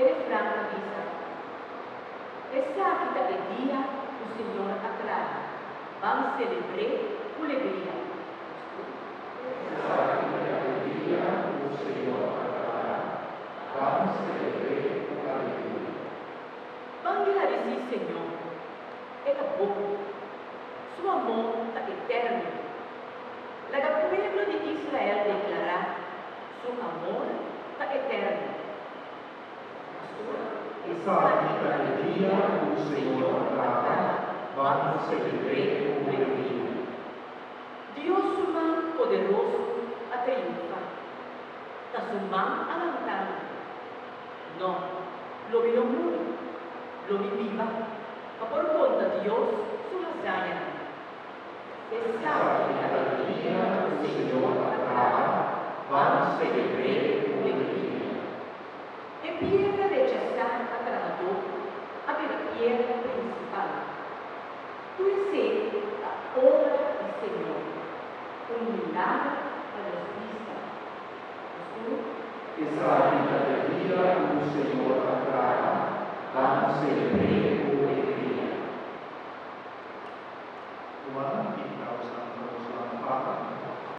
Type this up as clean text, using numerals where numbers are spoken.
Refrán avisa. Essa aqui é dia o Senhor aclara. Vamos celebrar com alegria. Essa aqui é dia o Senhor aclara. Vamos celebrar com alegria. Vamos dizer, Senhor, é bom. Sua mão está eterna. O povo de Israel declarar seu amor está eterno. Essa aqui é dia o Senhor aclara. Vamos celebrar com alegria. Deus humano poderoso a triunfar. Está sumando a lantana. Não, lo vi no mundo, lo vi viva. Mas por conta de Deus, sua hazaña. Essa aqui é dia o Senhor aclara. Vamos celebrar com alegria. E piedra rechazar a trabalhador, a piedra principal. Tu és a obra do Senhor, milagre a los vistas. Essa aqui é dia o Senhor aclara. Vamos celebrar.